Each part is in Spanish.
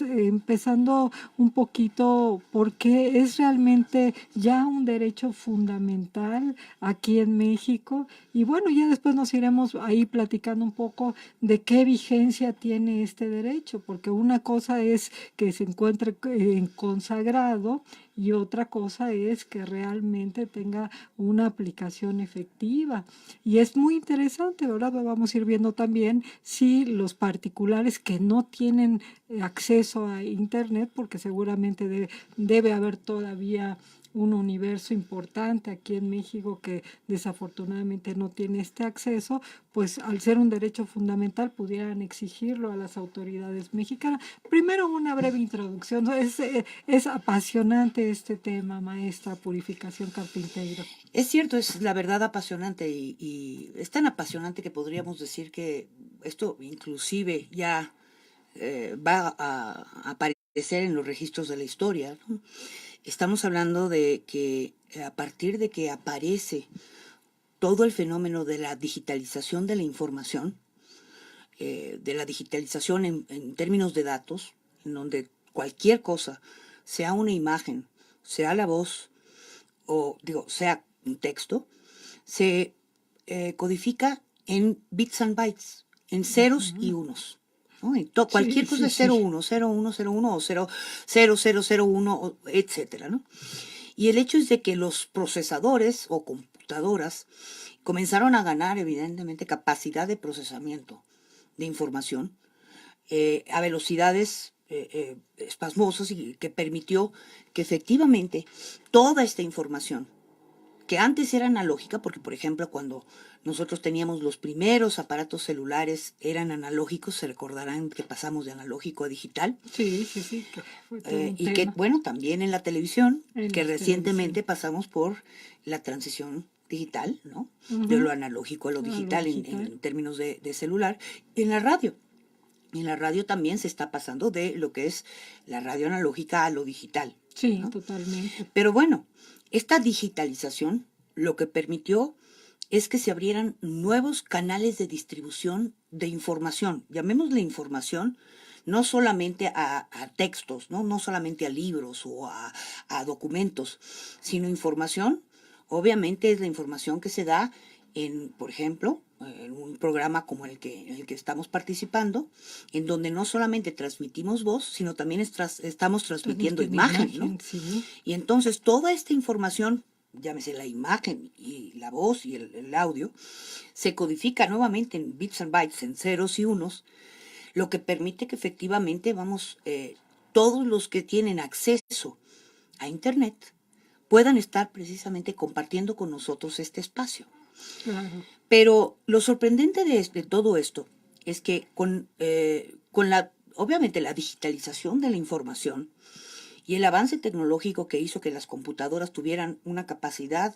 Empezando un poquito porque es realmente ya un derecho fundamental aquí en México y bueno, ya después nos iremos ahí platicando un poco de qué vigencia tiene este derecho, porque una cosa es que se encuentre consagrado y otra cosa es que realmente tenga una aplicación efectiva. Y es muy interesante, ¿verdad? Vamos a ir viendo también si los particulares que no tienen acceso a Internet, porque seguramente debe haber todavía un universo importante aquí en México que desafortunadamente no tiene este acceso, pues al ser un derecho fundamental pudieran exigirlo a las autoridades mexicanas. Primero una breve introducción. Es apasionante este tema, maestra Purificación Carpinteiro. Es cierto, es la verdad apasionante y es tan apasionante que podríamos decir que esto inclusive ya va a aparecer en los registros de la historia, ¿no? Estamos hablando de que a partir de que aparece todo el fenómeno de la digitalización de la información, de la digitalización en términos de datos, en donde cualquier cosa, sea una imagen, sea la voz, o digo, sea un texto, se codifica en bits and bytes, en ceros y unos. ¿No? Sí, Cualquier cosa sí, es 0, sí. 1, 0, 1, 0, 1 o 0, 0, 0, 0, 1, etcétera, ¿no? Y el hecho es de que los procesadores o computadoras comenzaron a ganar, evidentemente, capacidad de procesamiento de información a velocidades espasmosas y que permitió que efectivamente toda esta información que antes era analógica, porque por ejemplo cuando nosotros teníamos los primeros aparatos celulares eran analógicos, se recordarán que pasamos de analógico a digital, Sí, sí, sí, que fue todo un y que tema bueno, también en la televisión, en que las recientemente televisiones. pasamos por la transición digital, ¿no? De lo Ujú. analógico a lo A lo digital digital. en términos de celular, en la radio. En la radio también se está pasando de lo que es la radio analógica a lo digital, Sí, ¿no? totalmente. Pero bueno, esta digitalización lo que permitió es que se abrieran nuevos canales de distribución de información. Llamémosle información no solamente a textos, ¿no? No solamente a libros o a documentos, sino información, obviamente es la información que se da en, por ejemplo, en un programa como en el que estamos participando, en donde no solamente transmitimos voz, sino también estamos transmitiendo Transmitiendo imagen, ¿no? imagen, sí. Y entonces toda esta información, llámese la imagen y la voz y el audio, se codifica nuevamente en bits and bytes, en ceros y unos, lo que permite que efectivamente todos los que tienen acceso a Internet puedan estar precisamente compartiendo con nosotros este espacio. Claro. Pero lo sorprendente de todo esto es que obviamente la digitalización de la información y el avance tecnológico que hizo que las computadoras tuvieran una capacidad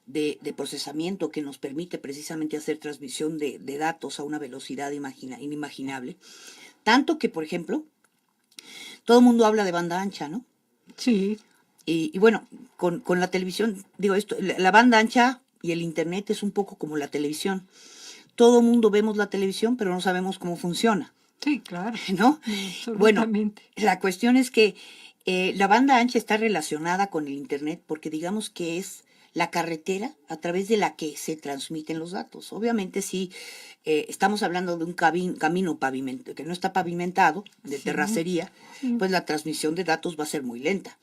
de procesamiento que nos permite precisamente hacer transmisión de datos a una velocidad inimaginable. Tanto que, por ejemplo, todo el mundo habla de banda ancha, ¿no? Sí. Y bueno, con la televisión, digo esto, la banda ancha y el Internet es un poco como la televisión. Todo el mundo vemos la televisión, pero no sabemos cómo funciona, Sí, claro. ¿no? Bueno, Absolutamente. la cuestión es que la banda ancha está relacionada con el Internet porque digamos que es la carretera a través de la que se transmiten los datos. Obviamente si estamos hablando de un camino que no está pavimentado, de Sí, terracería, sí. pues la transmisión de datos va a ser muy lenta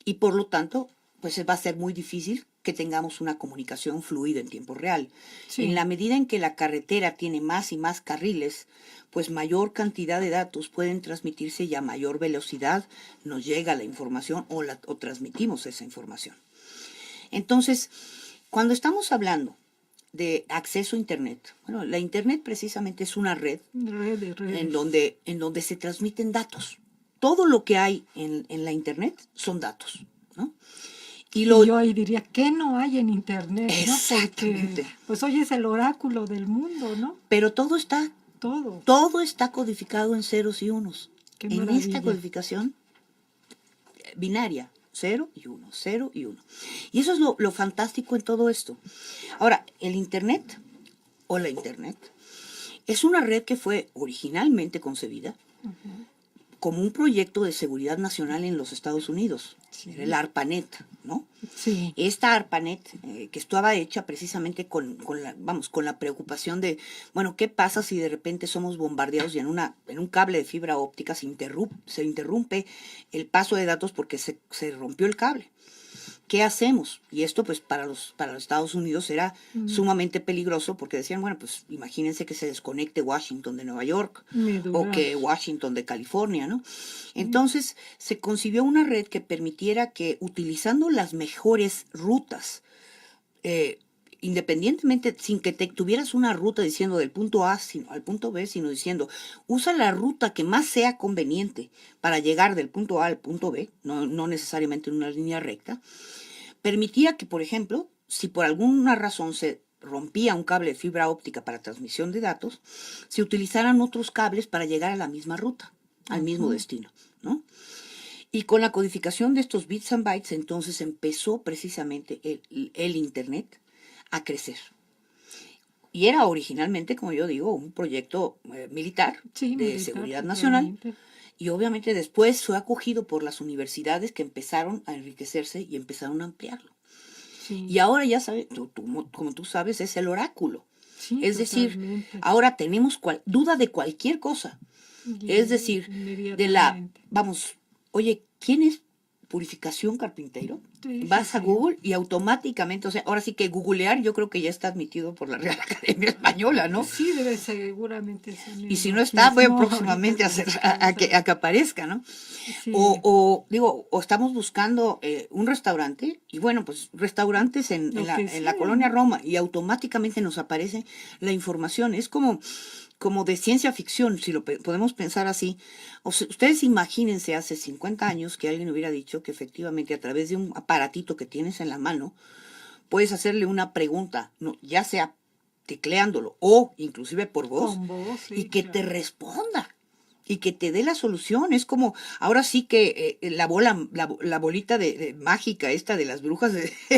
y por lo tanto pues va a ser muy difícil que tengamos una comunicación fluida en tiempo real. En Sí. la medida en que la carretera tiene más y más carriles, pues mayor cantidad de datos pueden transmitirse y a mayor velocidad nos llega la información o transmitimos esa información. Entonces, cuando estamos hablando de acceso a Internet, bueno, la Internet precisamente es una red Redes. en donde se transmiten datos. Todo lo que hay en la Internet son datos, ¿no? Y Y lo yo ahí diría, ¿qué no hay en Internet, no? Porque, exactamente. pues hoy es el oráculo del mundo, ¿no? Pero Todo. todo está codificado en ceros y unos. Qué En esta maravilla. codificación binaria, 0 y 1, 0 y 1. Y eso es lo fantástico en todo esto. Ahora, el Internet o la Internet es una red que fue originalmente concebida como un proyecto de seguridad nacional en los Estados Unidos, era el ARPANET, ¿no? Sí. Esta ARPANET, que estaba hecha precisamente con la preocupación de, bueno, ¿qué pasa si de repente somos bombardeados y en un cable de fibra óptica se interrumpe el paso de datos porque se rompió el cable? ¿Qué hacemos? Y esto pues para los Estados Unidos era sumamente peligroso porque decían, bueno, pues imagínense que se desconecte Washington de Nueva York o que Washington de California, ¿no? Entonces se concibió una red que permitiera que utilizando las mejores rutas, independientemente, sin que tuvieras una ruta diciendo del punto A al punto B, sino diciendo, usa la ruta que más sea conveniente para llegar del punto A al punto B, no necesariamente en una línea recta, permitía que, por ejemplo, si por alguna razón se rompía un cable de fibra óptica para transmisión de datos, se utilizaran otros cables para llegar a la misma ruta, al mismo destino, ¿no? Y con la codificación de estos bits and bytes, entonces empezó precisamente el Internet a crecer. Y era originalmente, como yo digo, un proyecto militar de seguridad nacional. Y obviamente después fue acogido por las universidades que empezaron a enriquecerse y empezaron a ampliarlo. Sí. Y ahora ya sabes, como tú sabes, es el oráculo. Sí, es decir, ahora tenemos duda de cualquier cosa. Es decir, oye, ¿quién es Purificación Carpintero? Sí, Vas a Google y automáticamente, o sea, ahora sí que googlear yo creo que ya está admitido por la Real Academia Española, ¿no? Sí, debe seguramente ser. Y si no está, voy próximamente a que aparezca, ¿no? Sí. O estamos buscando un restaurante, y bueno, pues restaurantes en la colonia Roma, y automáticamente nos aparece la información. Es como de ciencia ficción, si lo podemos pensar así. O sea, ustedes imagínense hace 50 años que alguien hubiera dicho que efectivamente a través de un aparatito que tienes en la mano, puedes hacerle una pregunta, no, ya sea tecleándolo o inclusive por voz, sí, y que te responda y que te dé la solución. Es como, ahora sí que la bolita de mágica esta de las brujas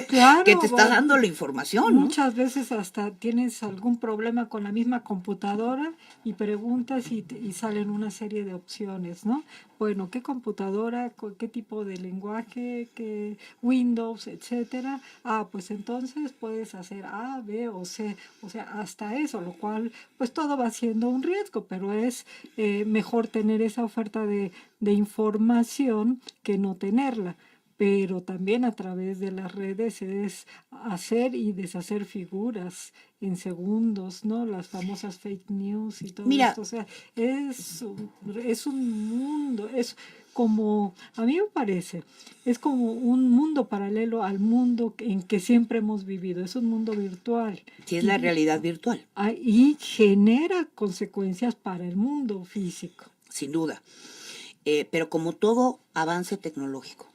claro, que te está dando la información, muchas veces hasta tienes algún problema con la misma computadora y preguntas y salen una serie de opciones, ¿no? Bueno, ¿qué computadora? ¿Qué tipo de lenguaje? ¿Qué Windows, etcétera? Pues entonces puedes hacer A, B o C, o sea, hasta eso, lo cual pues todo va siendo un riesgo, pero es mejor tener esa oferta de información que no tenerla. Pero también a través de las redes es hacer y deshacer figuras en segundos, ¿no? Las famosas fake news y todo esto. O sea, es un mundo, es como, a mí me parece, es como un mundo paralelo al mundo en que siempre hemos vivido. Es un mundo virtual. Sí, es la realidad virtual. Y genera consecuencias para el mundo físico. Sin duda. Pero como todo avance tecnológico,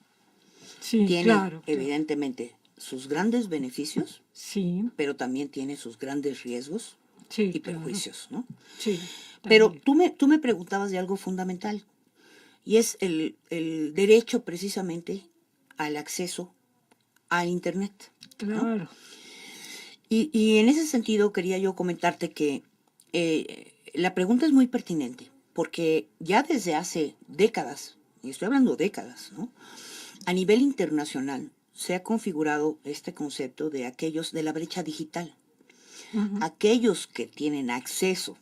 sí, tiene evidentemente sus grandes beneficios, sí, pero también tiene sus grandes riesgos y perjuicios, ¿no? Sí. Pero tú me preguntabas de algo fundamental, y es el derecho precisamente al acceso a Internet. Claro. ¿No? Y en ese sentido quería yo comentarte que la pregunta es muy pertinente, porque ya desde hace décadas, y estoy hablando décadas, ¿no?, a nivel internacional se ha configurado este concepto de de la brecha digital. Aquellos que tienen acceso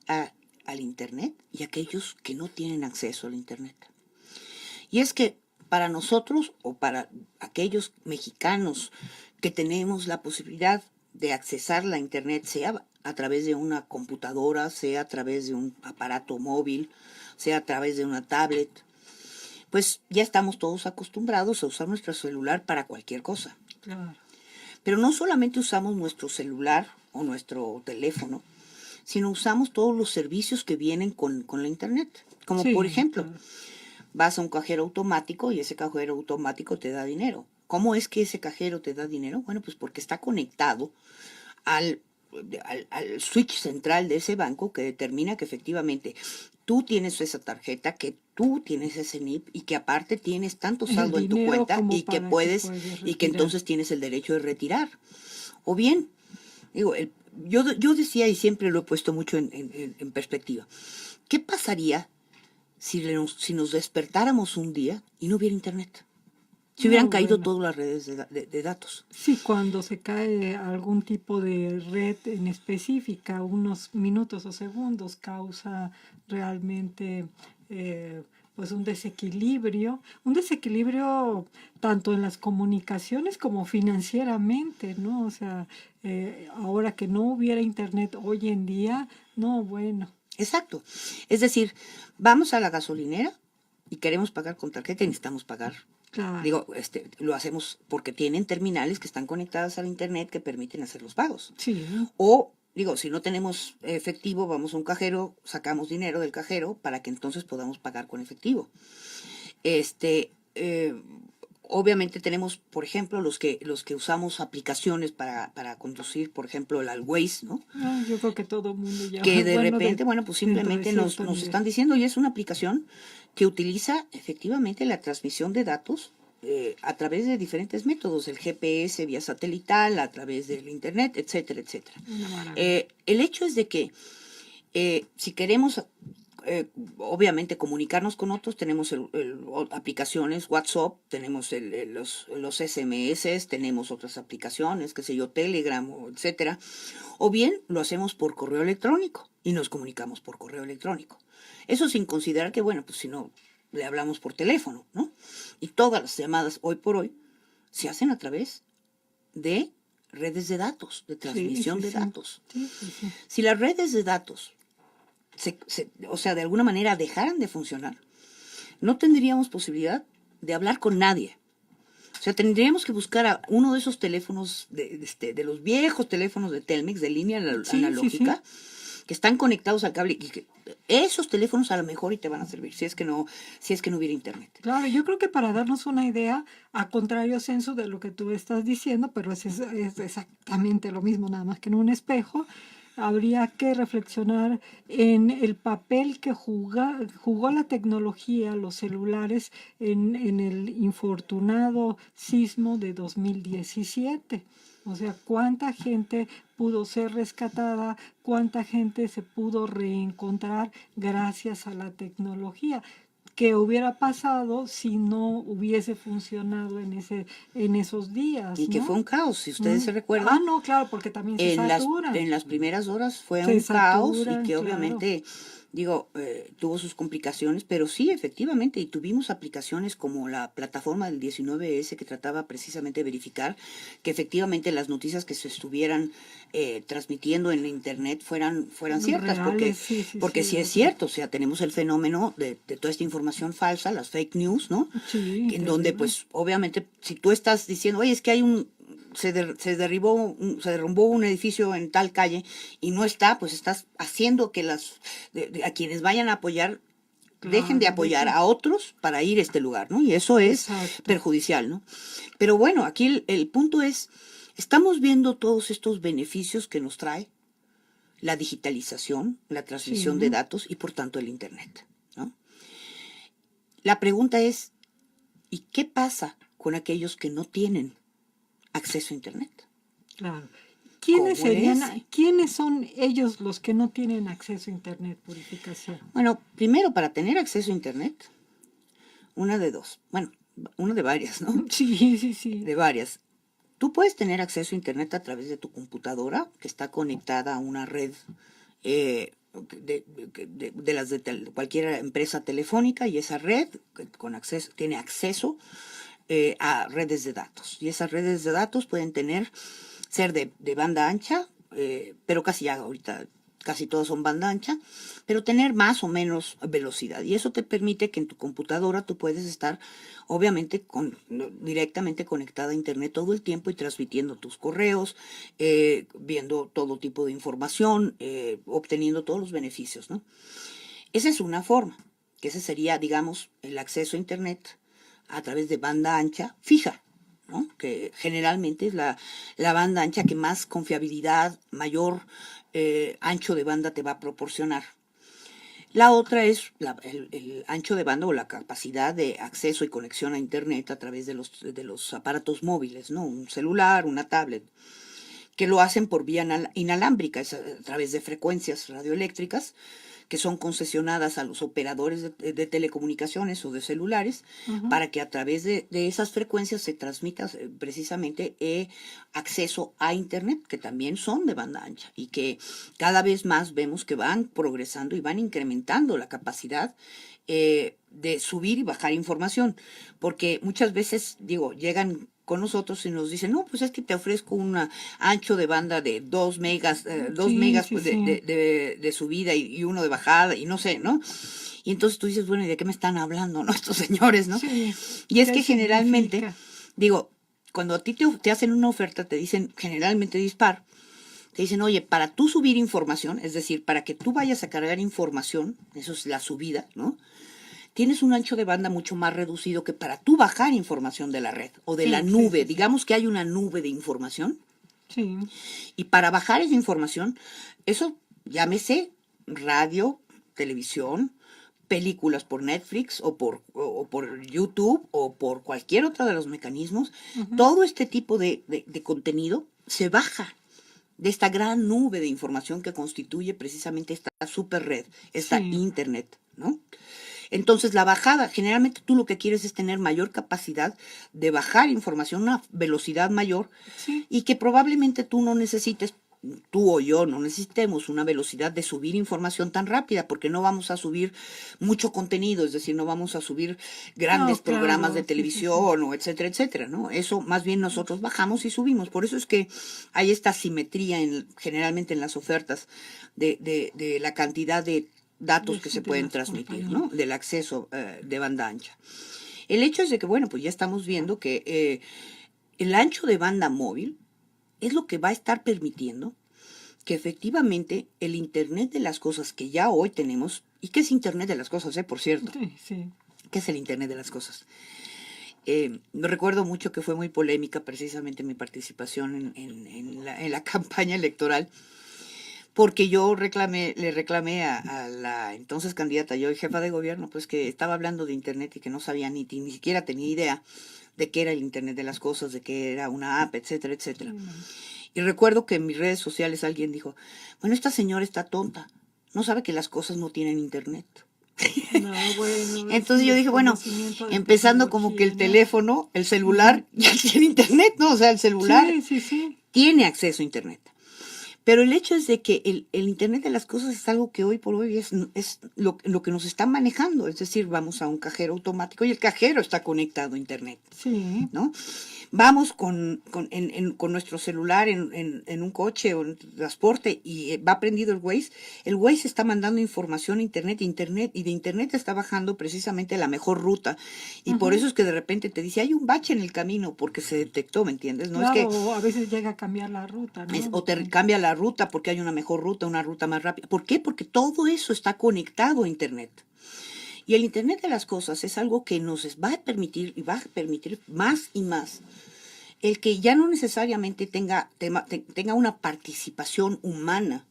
al Internet y aquellos que no tienen acceso al Internet. Y es que para nosotros, o para aquellos mexicanos que tenemos la posibilidad de accesar la Internet, sea a través de una computadora, sea a través de un aparato móvil, sea a través de una tablet, pues ya estamos todos acostumbrados a usar nuestro celular para cualquier cosa. Claro. Pero no solamente usamos nuestro celular o nuestro teléfono, sino usamos todos los servicios que vienen con la Internet. Como por ejemplo, vas a un cajero automático y ese cajero automático te da dinero. ¿Cómo es que ese cajero te da dinero? Bueno, pues porque está conectado al switch central de ese banco que determina que efectivamente tú tienes esa tarjeta, que tú tienes ese NIP y que aparte tienes tanto saldo en tu cuenta y que puedes y que entonces tienes el derecho de retirar. O bien, digo, yo decía, y siempre lo he puesto mucho en perspectiva, ¿qué pasaría si nos despertáramos un día y no hubiera internet. Si hubieran No, caído bueno. todas las redes de datos. Sí, cuando se cae algún tipo de red en específica, unos minutos o segundos causa realmente eh, pues un desequilibrio tanto en las comunicaciones como financieramente, ¿no? O sea, ahora que no hubiera internet hoy en día, no, bueno, Exacto. Es decir, vamos a la gasolinera y queremos pagar con tarjeta y necesitamos pagar. claro, Digo, lo hacemos porque tienen terminales que están conectadas al internet que permiten hacer los pagos. sí, O, digo, si no tenemos efectivo, vamos a un cajero, sacamos dinero del cajero para que entonces podamos pagar con efectivo. Este, eh, obviamente tenemos, por ejemplo, los que usamos aplicaciones para conducir, por ejemplo, el Waze, ¿no? no, yo creo que todo el mundo ya, Que de bueno, repente, bueno, pues dentro de simplemente nos, cierto nos nivel. están diciendo, y es una aplicación que utiliza efectivamente la transmisión de datos a través de diferentes métodos, el GPS vía satelital, a través del internet, etcétera, etcétera. Una maravilla. El hecho es de que si queremos, obviamente, comunicarnos con otros, tenemos aplicaciones, WhatsApp, tenemos los SMS, tenemos otras aplicaciones, qué sé yo, Telegram, etcétera. O bien lo hacemos por correo electrónico y nos comunicamos por correo electrónico. Eso sin considerar que, bueno, pues si no, le hablamos por teléfono, ¿no? Y todas las llamadas hoy por hoy se hacen a través de redes de datos, de Sí, sí, transmisión de sí. datos. Sí, sí, sí. Si las redes de datos o sea, de alguna manera dejaran de funcionar, no tendríamos posibilidad de hablar con nadie. O sea, tendríamos que buscar a uno de esos teléfonos, de los viejos teléfonos de Telmex, de línea Sí, sí, sí. analógica, que están conectados al cable, y que esos teléfonos a lo mejor y te van a servir, si es que no hubiera internet. Claro, yo creo que para darnos una idea, a contrario censo de lo que tú estás diciendo, pero es exactamente lo mismo, nada más que en un espejo, habría que reflexionar en el papel que jugó la tecnología, los celulares, en el infortunado sismo de 2017. O sea, cuánta gente pudo ser rescatada, cuánta gente se pudo reencontrar gracias a la tecnología. ¿Qué hubiera pasado si no hubiese funcionado en esos días, Y que fue ¿no? un caos, si ustedes Mm. se Ah, recuerdan, no, claro, porque también se en las, saturan. en las primeras horas fue Se un caos y saturan, que claro. obviamente, digo, tuvo sus complicaciones, pero sí, efectivamente, y tuvimos aplicaciones como la plataforma del 19S que trataba precisamente de verificar que efectivamente las noticias que se estuvieran transmitiendo en internet fueran ciertas, porque, Reales, sí, sí, porque sí, sí es o sea, cierto, o sea, tenemos el fenómeno de toda esta información falsa, las fake news, ¿no? sí, En donde, terrible. pues, obviamente, si tú estás diciendo, oye, es que hay se derrumbó un edificio en tal calle y no está, pues estás haciendo que a quienes vayan a apoyar dejen de Claro, apoyar a otros para ir a este lugar, ¿no? Y eso es exacto. perjudicial, ¿no? Pero bueno, aquí el punto es, estamos viendo todos estos beneficios que nos trae la digitalización, la Sí, transmisión de datos y por tanto el Internet, ¿no? La pregunta es, ¿y qué pasa con aquellos que no tienen acceso a Internet? claro. ¿Cómo le hace? ¿Quiénes son ellos los que no tienen acceso a Internet, purificación? Bueno, primero, para tener acceso a Internet, una de dos. Bueno, una de varias, ¿no? Sí, sí, sí. De varias. Tú puedes tener acceso a Internet a través de tu computadora, que está conectada a una red de las de cualquier empresa telefónica, y esa red tiene acceso a redes de datos. Y esas redes de datos pueden ser de banda ancha, pero casi ya ahorita casi todas son banda ancha, pero tener más o menos velocidad. Y eso te permite que en tu computadora tú puedes estar, obviamente, directamente conectada a Internet todo el tiempo y transmitiendo tus correos, viendo todo tipo de información, obteniendo todos los beneficios, ¿no? Esa es una forma, que ese sería, digamos, el acceso a Internet a través de banda ancha fija, ¿no? Que generalmente es la banda ancha que más confiabilidad, mayor ancho de banda te va a proporcionar. La otra es el ancho de banda o la capacidad de acceso y conexión a Internet a través de los aparatos móviles, ¿no? Un celular, una tablet, que lo hacen por vía inalámbrica, es a través de frecuencias radioeléctricas que son concesionadas a los operadores de telecomunicaciones o de celulares, para que a través de esas frecuencias se transmita precisamente acceso a Internet, que también son de banda ancha y que cada vez más vemos que van progresando y van incrementando la capacidad de subir y bajar información, porque muchas veces, digo, llegan con nosotros y nos dicen, no, pues es que te ofrezco un ancho de banda de 2 megas, 2 Sí, megas sí, pues, sí. de subida y uno de bajada y no sé, ¿no? Y entonces tú dices, bueno, ¿y de qué me están hablando, no? Estos señores, ¿no? Sí. Y es ¿Qué que generalmente, significa? digo, cuando a ti te hacen una oferta, te dicen generalmente dispar, te dicen, oye, para tú subir información, es decir, para que tú vayas a cargar información, eso es la subida, ¿no? Tienes un ancho de banda mucho más reducido que para tú bajar información de la red o de la Sí, sí, nube. sí, sí. Digamos que hay una nube de información Sí, y para bajar esa información, eso llámese radio, televisión, películas por Netflix o por YouTube o por cualquier otro de los mecanismos, ujú, todo este tipo de contenido se baja de esta gran nube de información que constituye precisamente esta super red, esta sí, internet, ¿no? Entonces la bajada, generalmente tú lo que quieres es tener mayor capacidad de bajar información, una velocidad mayor, sí. y que probablemente tú no necesites, tú o yo no necesitemos una velocidad de subir información tan rápida, porque no vamos a subir mucho contenido, es decir, no vamos a subir grandes No, programas de claro, sí, sí, sí. televisión o etcétera, etcétera, ¿no? Eso más bien nosotros bajamos y subimos. Por eso es que hay esta simetría generalmente en las ofertas de la cantidad de datos que se De pueden las transmitir, compañías. ¿no? Del acceso de banda ancha. El hecho es de que, bueno, pues ya estamos viendo que el ancho de banda móvil es lo que va a estar permitiendo que efectivamente el Internet de las cosas que ya hoy tenemos, ¿y qué es Internet de las cosas, por cierto? Sí, sí. ¿Qué es el Internet de las cosas? Me recuerdo mucho que fue muy polémica precisamente mi participación en la campaña electoral, porque yo le reclamé a la entonces candidata, yo y jefa de gobierno, pues que estaba hablando de Internet y que no sabía ni siquiera tenía idea de qué era el Internet de las cosas, de qué era una app, etcétera, Sí, etcétera. no. Y recuerdo que en mis redes sociales alguien dijo, bueno, esta señora está tonta, no sabe que las cosas no tienen Internet. No, bueno, es un Entonces yo dije, bueno, desconocimiento de empezando como que tecnología, el ¿no? teléfono, el Ujú. celular, ya tiene Internet, ¿no? O sea, el celular Sí, sí, sí. tiene acceso a Internet. Pero el hecho es de que el Internet de las cosas es algo que hoy por hoy es lo que nos está manejando. Es decir, vamos a un cajero automático y el cajero está conectado a Internet, Sí. ¿no? Vamos con nuestro celular en un coche o en transporte y va prendido el Waze está mandando información a Internet y de Internet está bajando precisamente la mejor ruta. Y por Ujú. eso es que de repente te dice, hay un bache en el camino porque se detectó, ¿me entiendes? No es Claro, que o a veces llega a cambiar la ruta, ¿no? o te cambia la ruta porque hay una mejor ruta, una ruta más rápida. ¿Por qué? Porque todo eso está conectado a Internet. Y el Internet de las cosas es algo que nos va a permitir y va a permitir más y más el que ya no necesariamente tenga una participación humana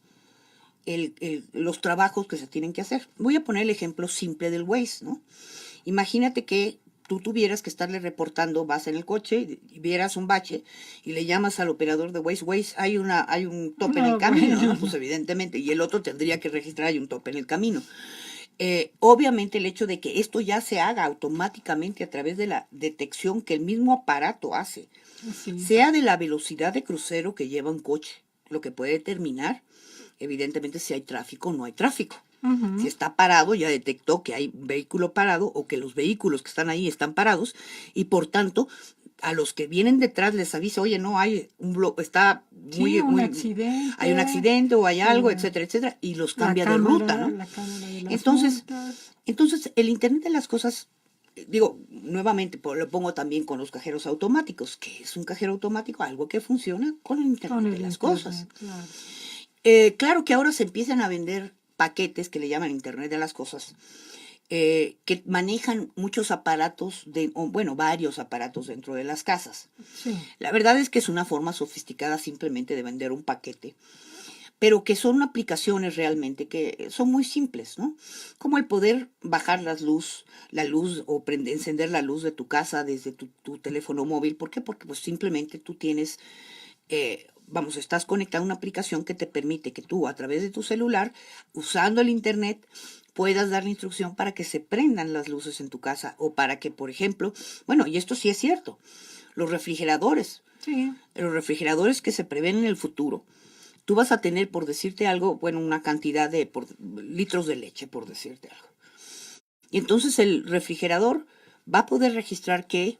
los trabajos que se tienen que hacer. Voy a poner el ejemplo simple del Waze, ¿no? Imagínate que tú tuvieras que estarle reportando, vas en el coche y vieras un bache y le llamas al operador de Waze, hay un tope en el No, camino, bueno, ¿no? Pues no. evidentemente, y el otro tendría que registrar, hay un tope en el camino. Obviamente el hecho de que esto ya se haga automáticamente a través de la detección que el mismo aparato hace, Sí. sea de la velocidad de crucero que lleva un coche, lo que puede determinar, evidentemente, si hay tráfico o no hay tráfico. Si Ujú. está parado, ya detectó que hay un vehículo parado o que los vehículos que están ahí están parados y por tanto a los que vienen detrás les avisa, oye, no hay está Sí, un hay un accidente, accidente o hay algo, eh, etcétera, etcétera, y los cambia de ruta, ¿no? la cámara de las Entonces, multas. entonces el Internet de las cosas, digo, nuevamente lo pongo también con los cajeros automáticos, que es un cajero automático, algo que funciona con el Con Internet de el las cosas. internet, claro. Claro que ahora se empiezan a vender paquetes que le llaman Internet de las cosas, que manejan muchos aparatos, bueno, varios aparatos dentro de las casas. Sí, La verdad es que es una forma sofisticada simplemente de vender un paquete, pero que son aplicaciones realmente que son muy simples, ¿no? Como el poder bajar la luz o encender la luz de tu casa desde tu teléfono móvil. ¿Por qué? Porque pues simplemente tú tienes vamos, estás conectado a una aplicación que te permite que tú, a través de tu celular, usando el internet, puedas dar la instrucción para que se prendan las luces en tu casa o para que, por ejemplo, bueno, y esto sí es cierto, los refrigeradores, Sí, los refrigeradores que se prevén en el futuro, tú vas a tener, por decirte algo, bueno, una cantidad de litros de leche, por decirte algo. Y entonces el refrigerador va a poder registrar que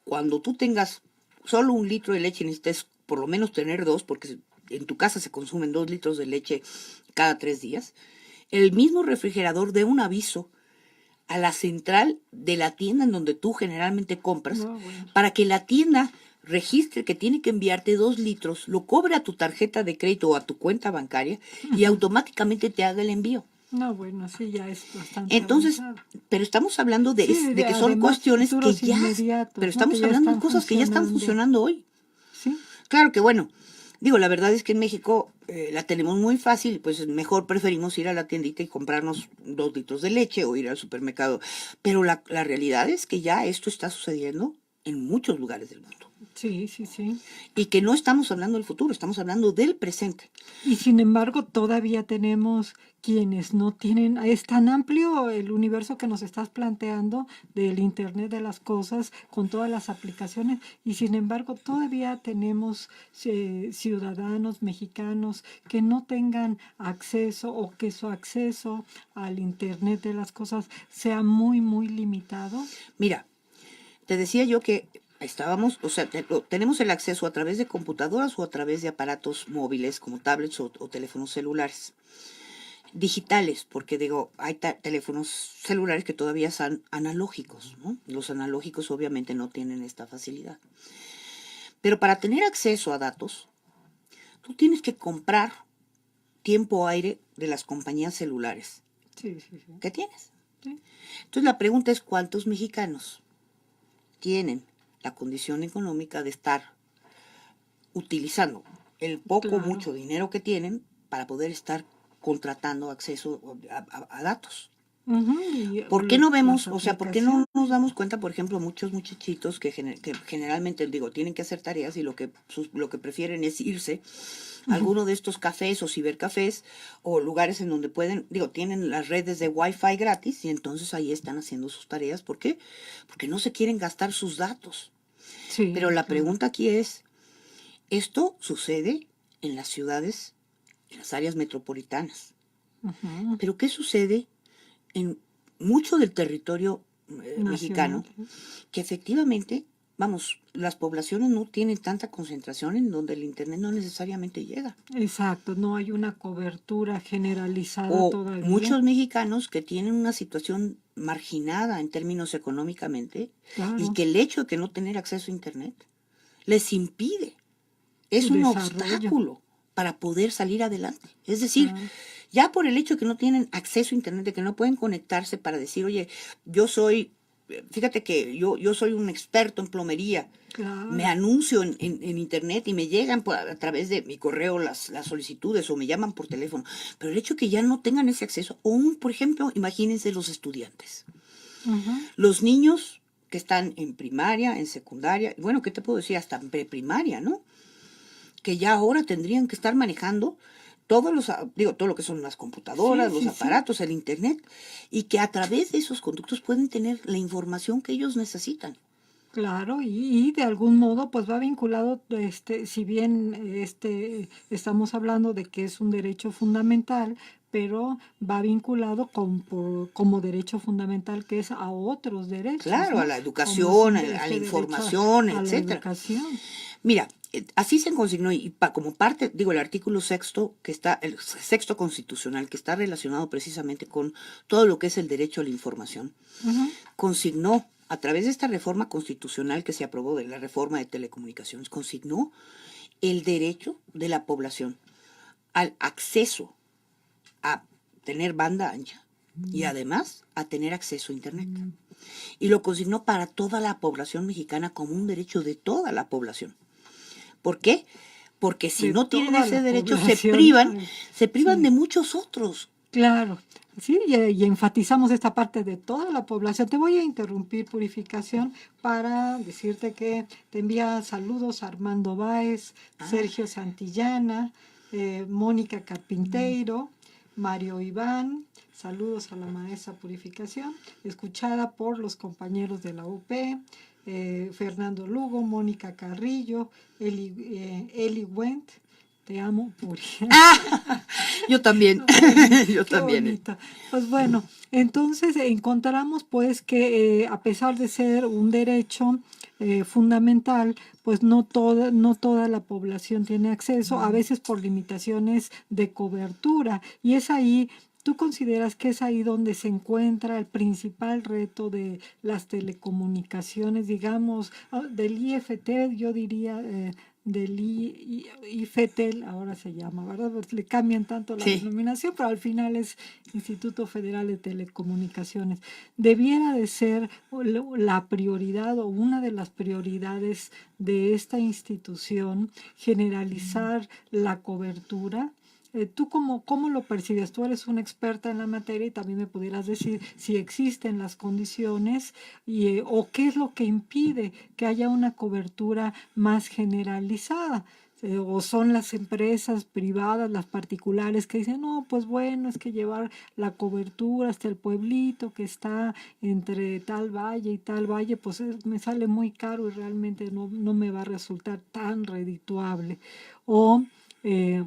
cuando tú tengas solo 1 litro de leche, necesites por lo menos tener 2, porque en tu casa se consumen 2 litros de leche cada 3 días. El mismo refrigerador dé un aviso a la central de la tienda en donde tú generalmente compras, no, bueno. para que la tienda registre que tiene que enviarte 2 litros, lo cobre a tu tarjeta de crédito o a tu cuenta bancaria y automáticamente te haga el envío. No, bueno, sí, ya es bastante Entonces, avanzado. pero estamos hablando de, Sí, de que son además cuestiones que futuros ya, inmediatos, pero ¿no? Que estamos ya hablando de están cosas que ya están funcionando. funcionando hoy. Sí, Claro que bueno, digo, la verdad es que en México la tenemos muy fácil, pues mejor preferimos ir a la tiendita y comprarnos 2 litros de leche o ir al supermercado. Pero la realidad es que ya esto está sucediendo en muchos lugares del mundo. sí, sí, sí. Y que no estamos hablando del futuro, estamos hablando del presente. Y sin embargo, todavía tenemos quienes no tienen, es tan amplio el universo que nos estás planteando del Internet de las cosas con todas las aplicaciones, y sin embargo, todavía tenemos ciudadanos mexicanos que no tengan acceso o que su acceso al Internet de las cosas sea muy, muy limitado. Mira, te decía yo que estábamos, o sea, tenemos el acceso a través de computadoras o a través de aparatos móviles como tablets o teléfonos celulares. Digitales, porque digo, hay teléfonos celulares que todavía son analógicos, ¿no? Los analógicos obviamente no tienen esta facilidad. Pero para tener acceso a datos, tú tienes que comprar tiempo aire de las compañías celulares. Sí, sí, sí. ¿Qué tienes? Sí. Entonces la pregunta es, ¿cuántos mexicanos tienen la condición económica de estar utilizando el poco o Claro. mucho dinero que tienen para poder estar contratando acceso a datos? Ujú, ¿Por qué no vemos, las o sea, por qué no aplicaciones. nos damos cuenta, por ejemplo, muchos muchachitos que generalmente, digo, tienen que hacer tareas y lo que prefieren es irse a alguno de estos cafés o cibercafés o lugares en donde pueden, digo, tienen las redes de Wi-Fi gratis y entonces ahí están haciendo sus tareas? ¿Por qué? Porque no se quieren gastar sus datos. Sí, Pero la claro. pregunta aquí es, esto sucede en las ciudades, en las áreas metropolitanas. Ujú. Pero ¿qué sucede en mucho del territorio mexicano? Nacional. Que efectivamente, vamos, las poblaciones no tienen tanta concentración en donde el internet no necesariamente llega. Exacto, no hay una cobertura generalizada O todavía. muchos mexicanos que tienen una situación marginada en términos económicamente y Claro, que el hecho de que no tener acceso a internet les impide, es su un desarrollo. obstáculo para poder salir adelante. Es decir, Claro. ya por el hecho de que no tienen acceso a internet, de que no pueden conectarse para decir, oye, yo soy, fíjate que yo soy un experto en plomería, Claro. me anuncio en internet y me llegan a través de mi correo las solicitudes o me llaman por teléfono. Pero el hecho de que ya no tengan ese acceso, por ejemplo, imagínense los estudiantes, Ujú. los niños que están en primaria, en secundaria, bueno, ¿qué te puedo decir? Hasta en preprimaria, ¿no? Que ya ahora tendrían que estar manejando todo lo que son las computadoras, Sí, los sí, sí. aparatos, el internet, y que a través de esos conductos pueden tener la información que ellos necesitan. Claro, y de algún modo pues va vinculado, si bien estamos hablando de que es un derecho fundamental, pero va vinculado como derecho fundamental que es a otros derechos, Claro, a ¿no? la Como educación, a la derecho información, a la etcétera. educación. Mira, así se consignó y como parte, digo, el artículo sexto, el sexto constitucional, que está relacionado precisamente con todo lo que es el derecho a la información, Ujú. consignó, a través de esta reforma constitucional que se aprobó, de la reforma de telecomunicaciones, consignó el derecho de la población al acceso a tener banda ancha y además a tener acceso a internet. Y lo consignó para toda la población mexicana como un derecho de toda la población. ¿Por qué? Porque si De no tienen toda ese la derecho población. se privan Sí. de muchos otros. Claro, Sí, y enfatizamos esta parte de toda la población. Te voy a interrumpir, Purificación, para decirte que te envía saludos Armando Báez, Ah, Sergio Santillana, Mónica Carpinteiro, Mario Iván. Saludos a la maestra Purificación, escuchada por los compañeros de la UP, Fernando Lugo, Mónica Carrillo, Eli Wendt. Te amo, Puri. yo también, yo Qué también. bonito. Pues bueno, entonces encontramos pues que a pesar de ser un derecho fundamental, pues no toda la población tiene acceso, a veces por limitaciones de cobertura. Y es ahí, ¿tú consideras que es ahí donde se encuentra el principal reto de las telecomunicaciones, digamos, del IFT, yo diría, del IFETEL, ahora se llama, ¿verdad? Pues le cambian tanto la Sí. denominación, pero al final es Instituto Federal de Telecomunicaciones. Debiera de ser la prioridad o una de las prioridades de esta institución generalizar la cobertura. ¿Tú cómo lo percibes? Tú eres una experta en la materia y también me pudieras decir si existen las condiciones o qué es lo que impide que haya una cobertura más generalizada. O son las empresas privadas, las particulares que dicen, no, pues bueno, es que llevar la cobertura hasta el pueblito que está entre tal valle y tal valle, pues me sale muy caro y realmente no me va a resultar tan redituable. O eh,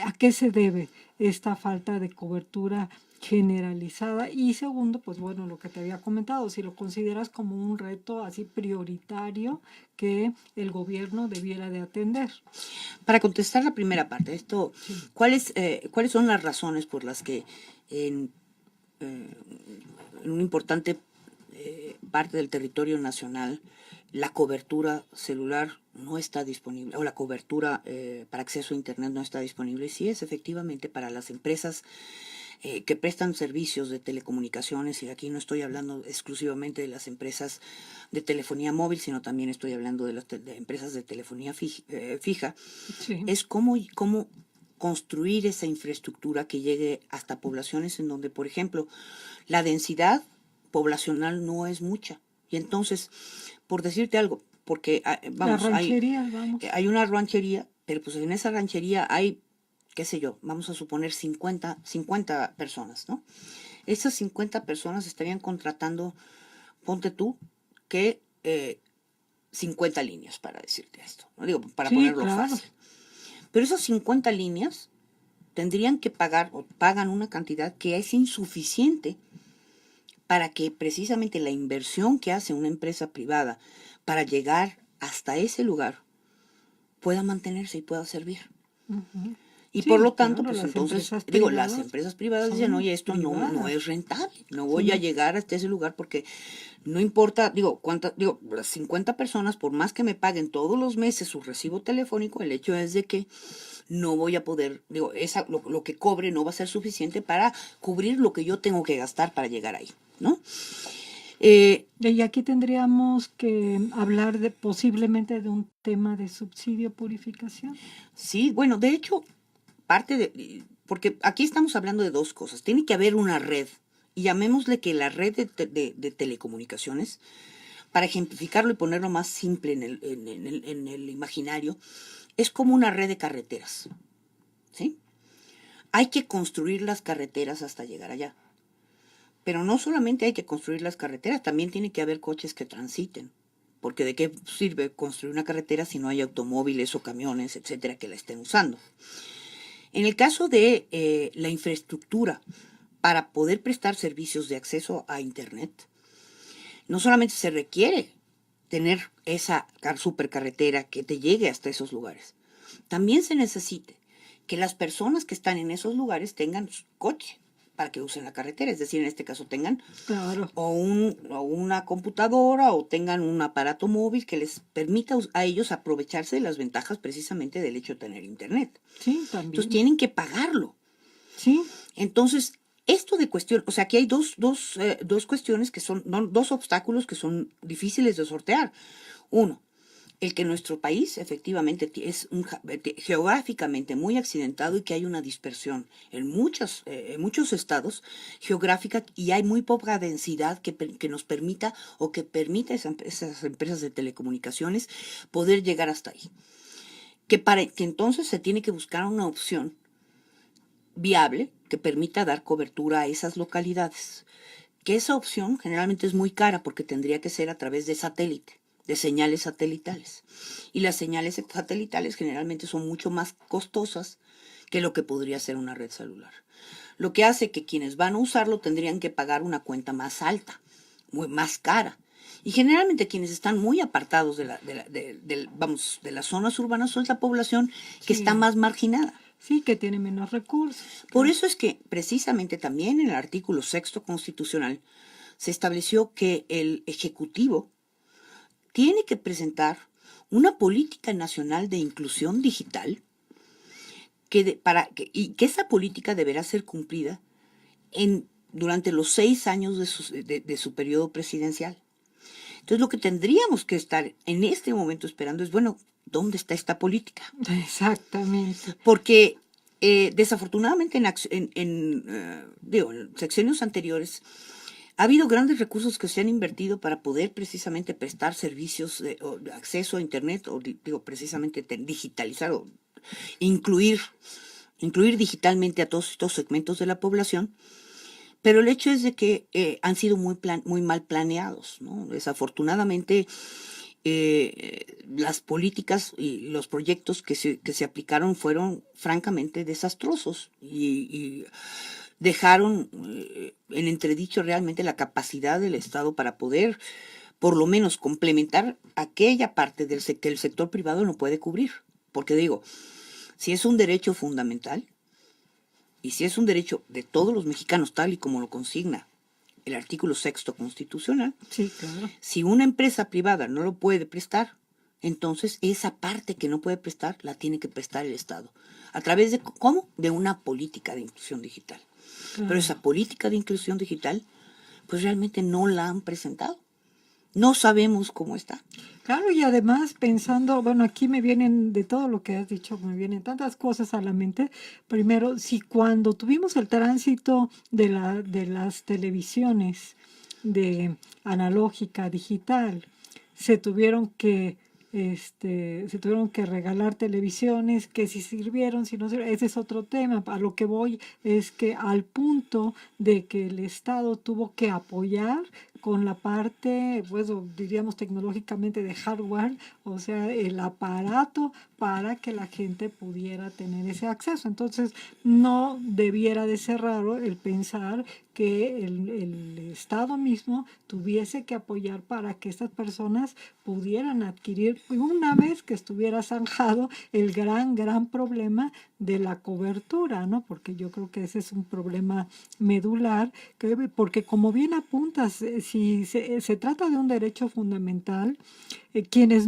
¿a qué se debe esta falta de cobertura generalizada? Y segundo, pues bueno, lo que te había comentado, si lo consideras como un reto así prioritario que el gobierno debiera de atender. Para contestar la primera parte, Sí, ¿cuáles son las razones por las que en, eh, en una importante parte del territorio nacional la cobertura celular no está disponible o la cobertura para acceso a Internet no está disponible? Sí, es efectivamente para las empresas que prestan servicios de telecomunicaciones, y aquí no estoy hablando exclusivamente de las empresas de telefonía móvil, sino también estoy hablando de las de empresas de telefonía fija, sí, es cómo construir esa infraestructura que llegue hasta poblaciones en donde, por ejemplo, la densidad poblacional no es mucha. Y entonces, por decirte algo, porque las vamos, rancherías, vamos. hay una ranchería, pero pues en esa ranchería hay, qué sé yo, vamos a suponer 50 personas, ¿no? Esas 50 personas estarían contratando, ponte tú, que 50 líneas, para decirte esto, no digo, para Sí, ponerlo claro. fácil. Pero esas 50 líneas tendrían que pagar o pagan una cantidad que es insuficiente para que precisamente la inversión que hace una empresa privada para llegar hasta ese lugar pueda mantenerse y pueda servir. Ujú. Y por Sí, lo tanto, claro, pues las entonces, empresas digo, las privadas empresas privadas dicen, son oye, esto no privadas. es rentable, no voy a Sí, llegar hasta ese lugar porque no importa, las 50 personas, por más que me paguen todos los meses su recibo telefónico, el hecho es de que no voy a poder, lo que cobre no va a ser suficiente para cubrir lo que yo tengo que gastar para llegar ahí, ¿no? Eh, y aquí tendríamos que hablar de posiblemente de un tema de subsidio purificación. sí, bueno, de hecho, porque aquí estamos hablando de dos cosas. Tiene que haber una red, y llamémosle que la red de telecomunicaciones, para ejemplificarlo y ponerlo más simple en el imaginario, es como una red de carreteras, ¿sí? Hay que construir las carreteras hasta llegar allá. Pero no solamente hay que construir las carreteras, también tiene que haber coches que transiten. Porque de qué sirve construir una carretera si no hay automóviles o camiones, etcétera, que la estén usando. En el caso de la infraestructura para poder prestar servicios de acceso a Internet, no solamente se requiere tener esa supercarretera que te llegue hasta esos lugares, también se necesita que las personas que están en esos lugares tengan su coche para que usen la carretera, es decir, en este caso tengan Claro, o una computadora o tengan un aparato móvil que les permita a ellos aprovecharse de las ventajas precisamente del hecho de tener internet. sí, Entonces también. tienen que pagarlo. Sí, Entonces, esto de cuestión, o sea, aquí hay dos cuestiones que son, dos obstáculos que son difíciles de sortear. Uno, el que nuestro país efectivamente es geográficamente muy accidentado y que hay una dispersión en muchos estados geográfica y hay muy poca densidad que nos permita o que permita a esas empresas de telecomunicaciones poder llegar hasta ahí. Que entonces se tiene que buscar una opción viable que permita dar cobertura a esas localidades. Que esa opción generalmente es muy cara porque tendría que ser a través de satélite, de señales satelitales. Y las señales satelitales generalmente son mucho más costosas que lo que podría ser una red celular. Lo que hace que quienes van a usarlo tendrían que pagar una cuenta más alta, más cara. Y generalmente quienes están muy apartados de las zonas urbanas son la población que está Sí, más marginada. sí, que tiene menos recursos, Por claro. eso es que precisamente también en el artículo 6 constitucional se estableció que el Ejecutivo tiene que presentar una política nacional de inclusión digital y que esa política deberá ser cumplida durante los 6 años de su periodo presidencial. Entonces lo que tendríamos que estar en este momento esperando es, bueno, ¿dónde está esta política? Exactamente. Porque desafortunadamente en sexenios anteriores ha habido grandes recursos que se han invertido para poder precisamente prestar servicios de acceso a Internet, o digo, precisamente digitalizar o incluir, incluir digitalmente a todos estos segmentos de la población, pero el hecho es de que han sido muy mal planeados, ¿no? Desafortunadamente, las políticas y los proyectos que se aplicaron fueron francamente desastrosos y dejaron en entredicho realmente la capacidad del Estado para poder, por lo menos, complementar aquella parte que el sector privado no puede cubrir. Porque digo, si es un derecho fundamental y si es un derecho de todos los mexicanos, tal y como lo consigna el artículo 6 constitucional, Sí, claro. si una empresa privada no lo puede prestar, entonces esa parte que no puede prestar la tiene que prestar el Estado. ¿A través de cómo? De una política de inclusión digital. Pero Claro. esa política de inclusión digital, pues realmente no la han presentado. No sabemos cómo está. Claro, y además pensando, bueno, aquí me vienen de todo lo que has dicho, me vienen tantas cosas a la mente. Primero, si cuando tuvimos el tránsito de las televisiones de analógica a digital, se tuvieron que se tuvieron que regalar televisiones, que si sirvieron, si no sirvieron, ese es otro tema. A lo que voy es que al punto de que el Estado tuvo que apoyar con la parte, pues diríamos tecnológicamente de hardware, o sea, el aparato para que la gente pudiera tener ese acceso. Entonces, no debiera de ser raro el pensar que el Estado mismo tuviese que apoyar para que estas personas pudieran adquirir, una vez que estuviera zanjado el gran problema de la cobertura, ¿no? Porque yo creo que ese es un problema medular, porque como bien apuntas, si se trata de un derecho fundamental, quienes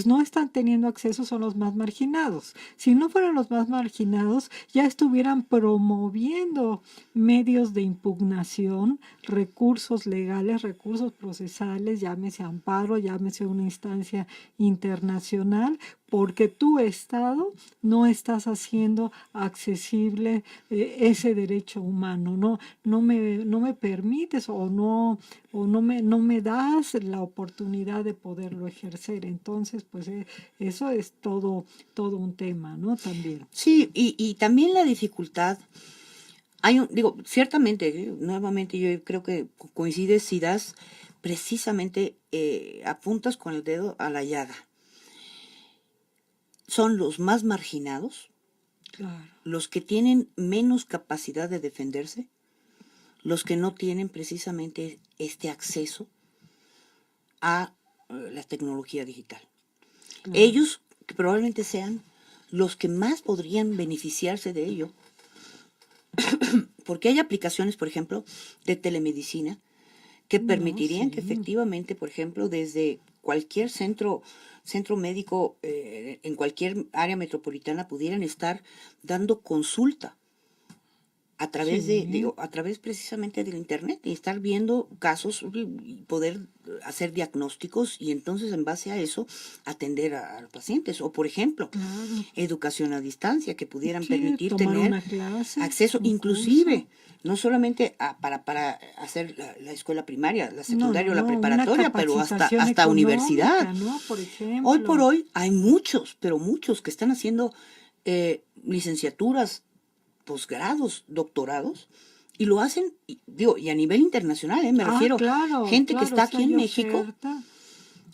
no están teniendo acceso son los más marginados. Si no fueran los más marginados, ya estuvieran promoviendo medios de impugnación, recursos legales, recursos procesales, llámese amparo, llámese una instancia internacional, porque tu Estado no estás haciendo accesible ese derecho humano, no me permites o no me das la oportunidad de poderlo ejercer. Entonces, pues eso es todo un tema, ¿no? También. Sí, y también la dificultad. Digo, ciertamente, nuevamente yo creo que coincides si das precisamente, apuntas con el dedo a la llaga. Son los más marginados, Claro, los que tienen menos capacidad de defenderse, los que no tienen precisamente este acceso a la tecnología digital. claro. Ellos que probablemente sean los que más podrían beneficiarse de ello, porque hay aplicaciones, por ejemplo, de telemedicina que No, permitirían que sí. efectivamente, por ejemplo, desde cualquier centro médico en cualquier área metropolitana pudieran estar dando consulta a través Sí, a través precisamente del internet y estar viendo casos y poder hacer diagnósticos y entonces en base a eso atender a los pacientes. O por ejemplo, claro. educación a distancia que pudieran Sí, permitir tomar tener una clase, acceso un curso. inclusive, no solamente para hacer la escuela primaria, la No, no, secundaria o la no, una preparatoria, pero capacitación hasta universidad. económica, ¿no? Por Hoy por ejemplo. hoy hay muchos, pero muchos que están haciendo licenciaturas, posgrados, doctorados, y lo hacen, digo, y a nivel internacional, me Ah, refiero, claro, gente que claro, está sí aquí en México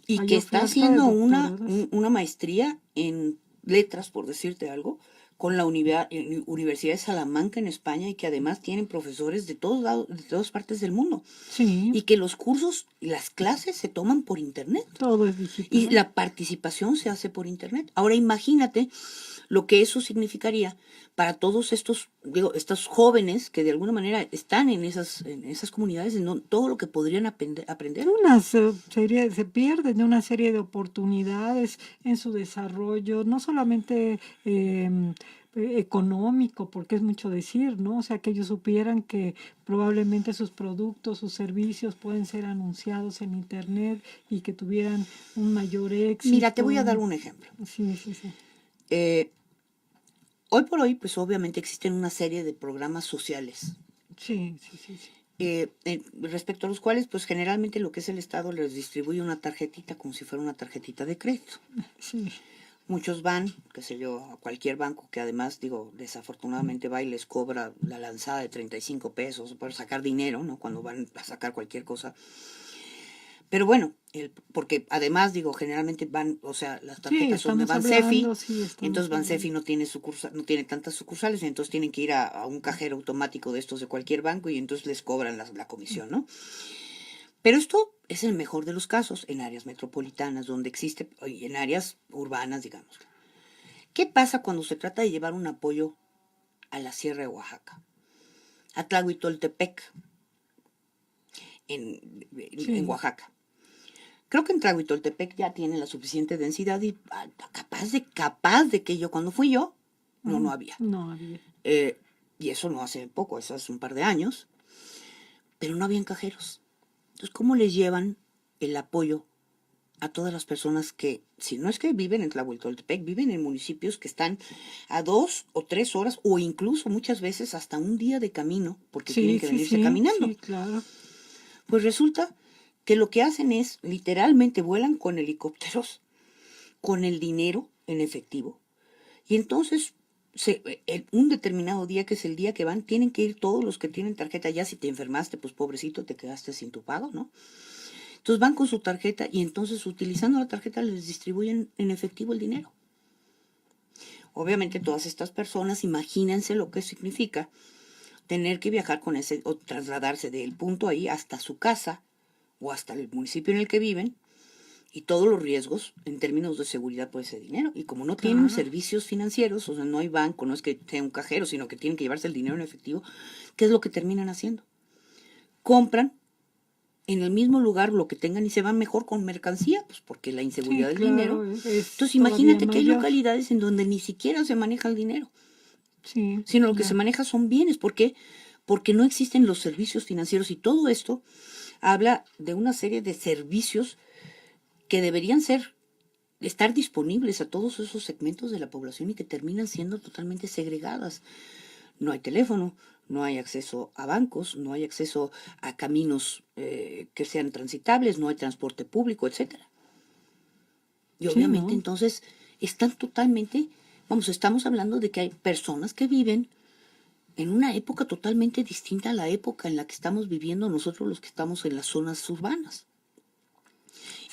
y hay que está oferta de haciendo doctorados. una maestría en letras, por decirte algo, con la Universidad de Salamanca en España y que además tienen profesores de todos lados, de todas partes del mundo. Sí, Y que los cursos y las clases se toman por internet. todo es Y digital. la participación se hace por internet. Ahora imagínate lo que eso significaría para todos estos, digo, estos jóvenes que de alguna manera están en esas comunidades, en todo lo que podrían aprender. Una serie, se pierden de una serie de oportunidades en su desarrollo, no solamente económico, porque es mucho decir, ¿no? O sea, que ellos supieran que probablemente sus productos, sus servicios pueden ser anunciados en internet y que tuvieran un mayor Mira, te voy a éxito. dar un ejemplo. Sí, sí, sí. Eh, Hoy por hoy, pues obviamente existen una serie de programas sociales Sí, sí, sí, sí. respecto a los cuales, pues generalmente lo que es el Estado les distribuye una tarjetita como si fuera una tarjetita de crédito. Sí, Muchos van, qué sé yo, a cualquier banco que además, digo, desafortunadamente va y les cobra la lanzada de 35 pesos por sacar dinero, ¿no? Cuando van a sacar cualquier cosa. Pero bueno, porque además, digo, generalmente van, o sea, las sí, tarjetas son de estamos Bansefi, hablando, sí, entonces estamos hablando. Bansefi no tiene tantas sucursales, entonces tienen que ir a un cajero automático de estos de cualquier banco y entonces les cobran la comisión, ¿no? Pero esto es el mejor de los casos en áreas metropolitanas, donde existe, y en áreas urbanas, digamos. ¿Qué pasa cuando se trata de llevar un apoyo a la Sierra de Oaxaca? A Tlahuitoltepec, en Sí. Oaxaca. Creo que en Tlahuitoltepec ya tiene la suficiente densidad y capaz de que cuando fui yo, no había. No había. Y eso no hace poco, eso hace un par de años, pero no habían cajeros. Entonces, ¿cómo les llevan el apoyo a todas las personas que, si no es que viven en Tlahuitoltepec, viven en municipios que están a 2 o 3 horas o incluso muchas veces hasta un día de camino porque tienen Sí, que sí, venirse sí, caminando? sí, claro. Pues resulta que lo que hacen es literalmente vuelan con helicópteros, con el dinero en efectivo y entonces un determinado día, que es el día que van, tienen que ir todos los que tienen tarjeta. Ya si te enfermaste, pues pobrecito, te quedaste sin tu pago, ¿no? Entonces van con su tarjeta y entonces utilizando la tarjeta les distribuyen en efectivo el dinero. Obviamente todas estas personas, imagínense lo que significa tener que viajar con ese o trasladarse del punto ahí hasta su casa o hasta el municipio en el que viven y todos los riesgos en términos de seguridad por ese dinero. Y como no tienen Claro. servicios financieros, o sea, no hay banco, no es que sea un cajero, sino que tienen que llevarse el dinero en efectivo, ¿qué es lo que terminan haciendo? Compran en el mismo lugar lo que tengan y se van mejor con mercancía, pues porque la Sí, inseguridad del dinero. claro, es Entonces todavía imagínate que hay mayor. localidades en donde ni siquiera se maneja el dinero, Sí, sino lo que se ya. maneja son bienes. ¿Por qué? Porque no existen los servicios financieros y todo esto habla de una serie de servicios que deberían estar disponibles a todos esos segmentos de la población y que terminan siendo totalmente segregadas. No hay teléfono, no hay acceso a bancos, no hay acceso a caminos que sean transitables, no hay transporte público, etcétera. Y Sí, obviamente ¿no? entonces están totalmente, vamos, estamos hablando de que hay personas que viven en una época totalmente distinta a la época en la que estamos viviendo nosotros los que estamos en las zonas urbanas.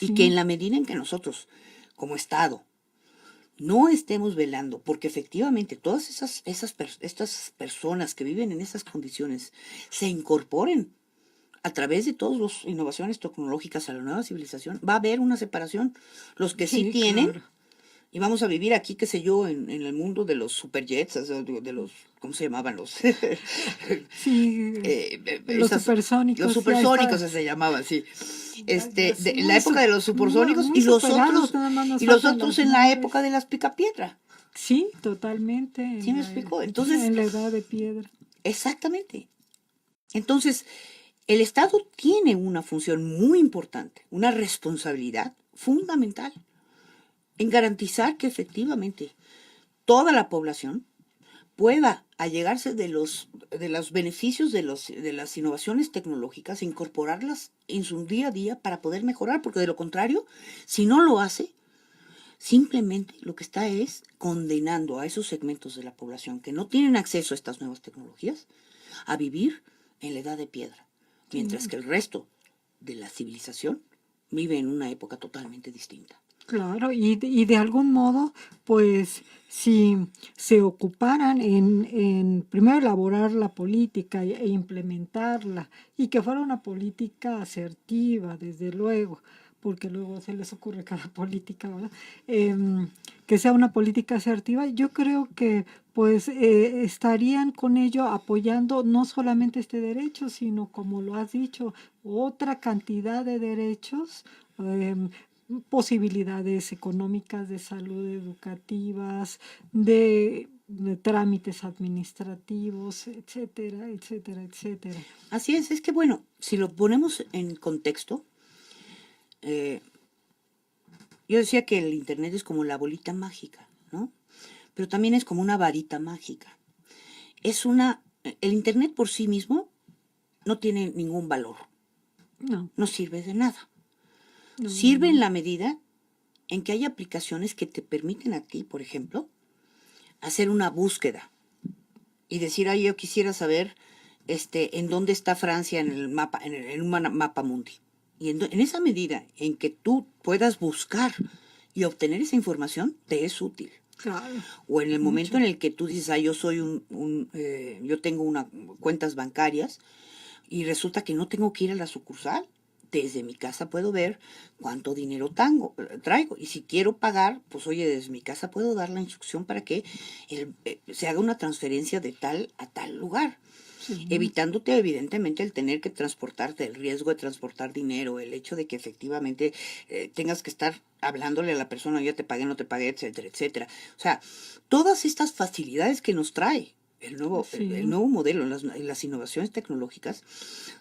Y que en Sí, la medida en que nosotros, como Estado, no estemos velando, porque efectivamente todas estas personas que viven en esas condiciones se incorporen a través de todas las innovaciones tecnológicas a la nueva civilización, va a haber una separación. Los que sí sí, tienen, claro. y vamos a vivir aquí, qué sé yo, en el mundo de los superjets, o sea, de los, ¿cómo se llamaban los? Sí, los Esas, los supersónicos ya supersónicos está, se llamaban, sí. ya De la muy, época de los supersónicos muy superados, nada más nos y los faltan otros las en la naves. época de las picapiedra. Sí, totalmente, ¿Sí me explico? Entonces, en la edad de piedra. Exactamente. Entonces, el Estado tiene una función muy importante, una responsabilidad fundamental en garantizar que efectivamente toda la población pueda allegarse de los beneficios de las innovaciones tecnológicas, incorporarlas en su día a día para poder mejorar, porque de lo contrario, si no lo hace, simplemente lo que está es condenando a esos segmentos de la población que no tienen acceso a estas nuevas tecnologías a vivir en la edad de piedra, mientras Sí. que el resto de la civilización vive en una época totalmente distinta. Claro, y de algún modo, pues si se ocuparan en primero elaborar la política e implementarla, y que fuera una política asertiva, desde luego, porque luego se les ocurre cada política, ¿verdad? Que sea una política asertiva, yo creo que pues estarían con ello apoyando no solamente este derecho, sino como lo has dicho, otra cantidad de derechos, em, posibilidades económicas, de salud, educativas, de trámites administrativos, etcétera, etcétera, etcétera. Así es que bueno, si lo ponemos en contexto, eh, yo decía que el Internet es como la bolita mágica, ¿no? Pero también es como una varita mágica. El Internet por sí mismo no tiene ningún valor, No, no sirve de nada. no, no, Sirve en no. la medida en que hay aplicaciones que te permiten a ti, por ejemplo, hacer una búsqueda y decir, ay, yo quisiera saber en dónde está Francia en el mapa, en un mapa mundi. Y en esa medida en que tú puedas buscar y obtener esa información, te es útil. Claro, O en el momento mucho. en el que tú dices, yo soy yo tengo cuentas bancarias y resulta que no tengo que ir a la sucursal. Desde mi casa puedo ver cuánto dinero traigo. Y si quiero pagar, pues oye, desde mi casa puedo dar la instrucción para que se haga una transferencia de tal a tal lugar. Sí, Evitándote evidentemente el tener que transportarte, el riesgo de transportar dinero, el hecho de que efectivamente tengas que estar hablándole a la persona, ya te pagué, no te pagué, etcétera, etcétera. O sea, todas estas facilidades que nos trae el sí, nuevo modelo, las innovaciones tecnológicas,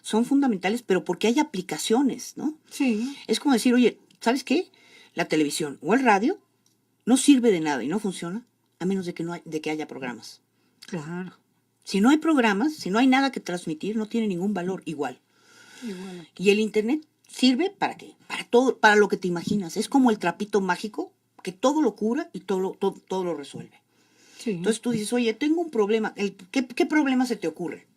son fundamentales, pero porque hay aplicaciones, ¿no? sí, Es como decir, oye, ¿sabes qué? La televisión o el radio no sirve de nada y no funciona a menos de que haya programas. claro, Si no hay programas, si no hay nada que transmitir, no tiene ningún valor igual. igual Y aquí. el Internet sirve para qué? Para todo, para lo que te imaginas. Es como el trapito mágico que todo lo cura y todo lo resuelve. Sí. Entonces tú dices, oye, tengo un problema. ¿Qué problema se te ocurre?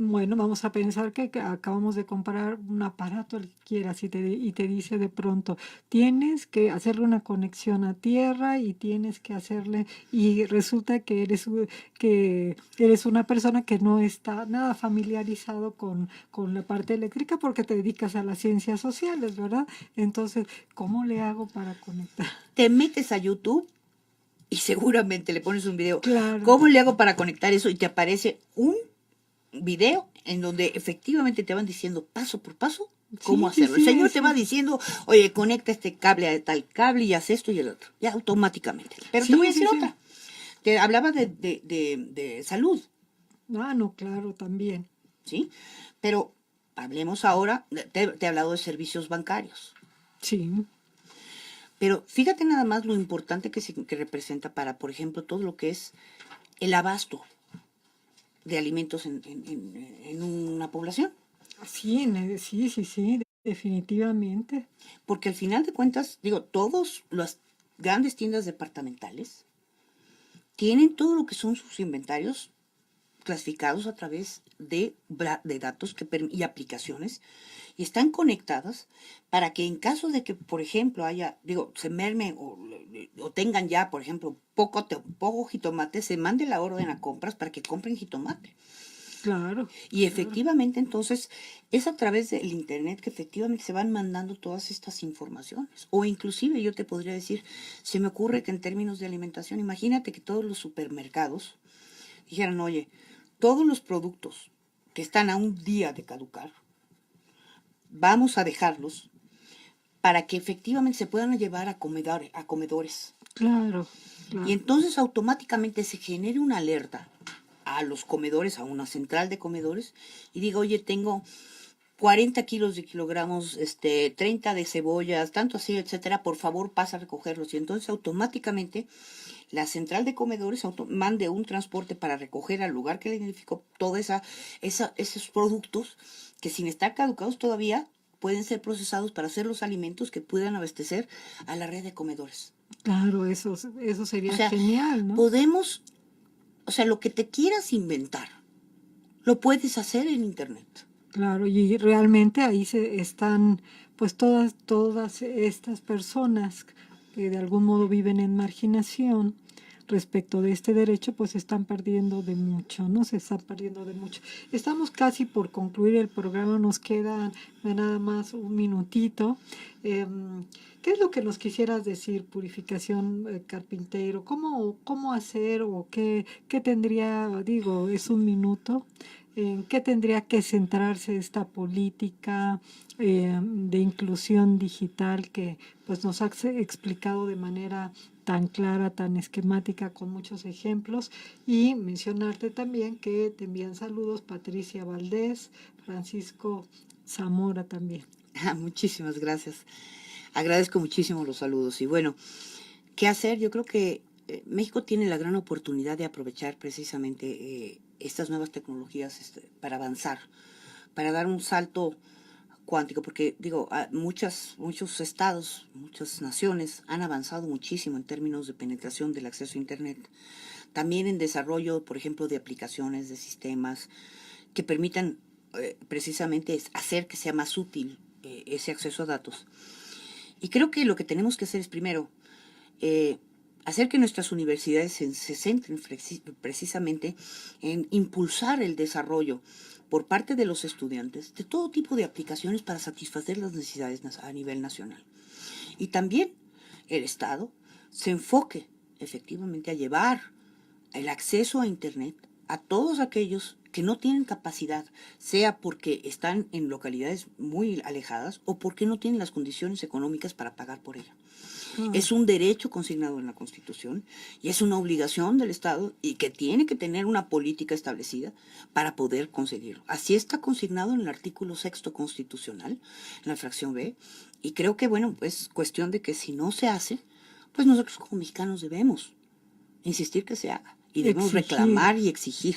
Bueno, vamos a pensar que acabamos de comprar un aparato, el que quieras, y te dice de pronto, tienes que hacerle una conexión a tierra y tienes que hacerle, y resulta que eres una persona que no está nada familiarizado con la parte eléctrica porque te dedicas a las ciencias sociales, ¿verdad? Entonces, ¿cómo le hago para conectar? Te metes a YouTube y seguramente le pones un video. Claro, ¿Cómo le hago para conectar eso? Y te aparece un video en donde efectivamente te van diciendo paso por paso cómo sí, sí, hacerlo. El sí, señor te va sí, diciendo, oye, conecta este cable a tal cable y haz esto y el otro. Ya automáticamente. Pero te voy a sí, decir sí, sí. otra. Te hablaba de salud, Ah, no, claro, también. ¿sí? Pero hablemos ahora, te he hablado de servicios bancarios. Sí, Pero fíjate nada más lo importante que representa para, por ejemplo, todo lo que es el abasto de alimentos en una población. sí, sí, sí, sí, definitivamente. Porque al final de cuentas, digo, todas las grandes tiendas departamentales tienen todo lo que son sus inventarios clasificados a través de datos y aplicaciones y están conectadas para que en caso de que, por ejemplo, se merme o tengan ya, por ejemplo, poco jitomate, se mande la orden a compras para que compren jitomate. Claro, Y claro. efectivamente, entonces, es a través del Internet que efectivamente se van mandando todas estas informaciones. O inclusive yo te podría decir, se me ocurre que en términos de alimentación, imagínate que todos los supermercados dijeran, oye, todos los productos que están a un día de caducar, vamos a dejarlos para que efectivamente se puedan llevar a comedores. Claro, Y claro. entonces automáticamente se genere una alerta a los comedores, a una central de comedores, y diga, oye, tengo 40 kilos de kilogramos, 30 de cebollas, tanto así, etcétera, por favor pasa a recogerlos. Y entonces automáticamente la central de comedores mande un transporte para recoger al lugar que le identificó todos esos productos que sin estar caducados todavía pueden ser procesados para hacer los alimentos que puedan abastecer a la red de comedores. Claro, eso O sería sea, genial, ¿no? podemos, o sea, lo que te quieras inventar, lo puedes hacer en Internet. Claro, y realmente ahí se están, pues todas estas personas que de algún modo viven en marginación respecto de este derecho, pues se están perdiendo de mucho, ¿no? Se están perdiendo de mucho. Estamos casi por concluir el programa, nos queda nada más un minutito. ¿Qué es lo que nos quisieras decir, Purificación Carpintero? ¿Cómo hacer o qué tendría, digo, es un minuto? ¿En qué tendría que centrarse esta política de inclusión digital que pues nos has explicado de manera tan clara, tan esquemática, con muchos ejemplos? Y mencionarte también que te envían saludos Patricia Valdés, Francisco Zamora también. Muchísimas gracias. Agradezco muchísimo los saludos. Y bueno, ¿qué hacer? Yo creo que México tiene la gran oportunidad de aprovechar precisamente estas nuevas tecnologías para avanzar, para dar un salto cuántico, porque digo, muchos estados, muchas naciones han avanzado muchísimo en términos de penetración del acceso a Internet. También en desarrollo, por ejemplo, de aplicaciones, de sistemas que permitan precisamente hacer que sea más útil ese acceso a datos. Y creo que lo que tenemos que hacer es primero hacer que nuestras universidades se centren precisamente en impulsar el desarrollo por parte de los estudiantes de todo tipo de aplicaciones para satisfacer las necesidades a nivel nacional. Y también el Estado se enfoque efectivamente a llevar el acceso a Internet a todos aquellos que no tienen capacidad, sea porque están en localidades muy alejadas o porque no tienen las condiciones económicas para pagar por ella. Es un derecho consignado en la Constitución y es una obligación del Estado y que tiene que tener una política establecida para poder conseguirlo. Así está consignado en el artículo 6º constitucional, en la fracción B, y creo que, bueno, es cuestión de que si no se hace, pues nosotros como mexicanos debemos insistir que se haga y debemos reclamar y exigir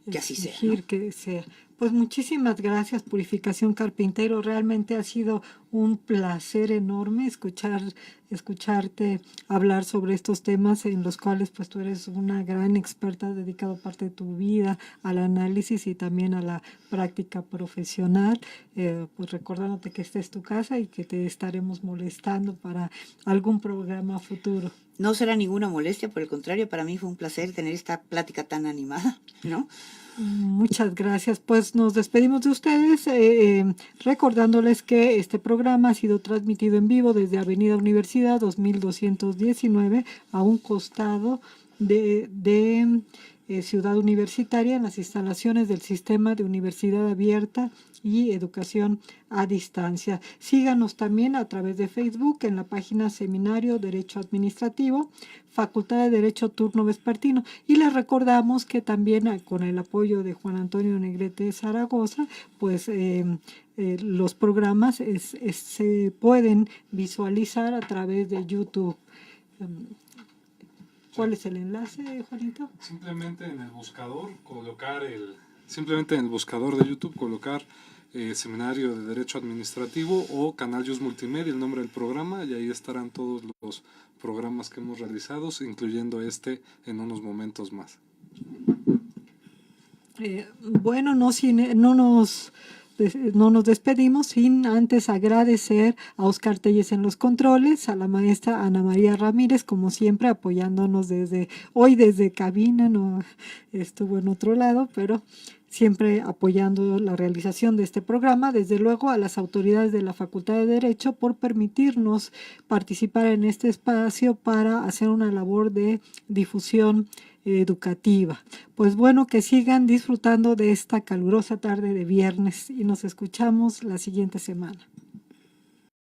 que así sea, ¿no? Que sea. Pues muchísimas gracias, Purificación Carpintero. Realmente ha sido un placer enorme escucharte hablar sobre estos temas en los cuales pues tú eres una gran experta, dedicado parte de tu vida al análisis y también a la práctica profesional. Pues recordándote que esta es tu casa y que te estaremos molestando para algún programa futuro. No será ninguna molestia, por el contrario, para mí fue un placer tener esta plática tan animada, ¿no? Muchas gracias. Pues nos despedimos de ustedes recordándoles que este programa ha sido transmitido en vivo desde Avenida Universidad 2219 a un costado de Ciudad Universitaria, en las instalaciones del Sistema de Universidad Abierta y Educación a Distancia. Síganos también a través de Facebook en la página Seminario Derecho Administrativo, Facultad de Derecho Turno Vespertino. Y les recordamos que también con el apoyo de Juan Antonio Negrete Zaragoza, pues los programas se pueden visualizar a través de YouTube. ¿Cuál es el enlace, Juanito? Simplemente en el buscador de YouTube colocar Seminario de Derecho Administrativo o Canal Just Multimedia, el nombre del programa, y ahí estarán todos los programas que hemos realizado, incluyendo en unos momentos más. Bueno, no nos despedimos sin antes agradecer a Oscar Telles en los controles, a la maestra Ana María Ramírez, como siempre, apoyándonos desde cabina, no estuvo en otro lado, pero siempre apoyando la realización de este programa. Desde luego a las autoridades de la Facultad de Derecho por permitirnos participar en este espacio para hacer una labor de difusión educativa. Pues bueno, que sigan disfrutando de esta calurosa tarde de viernes y nos escuchamos la siguiente semana.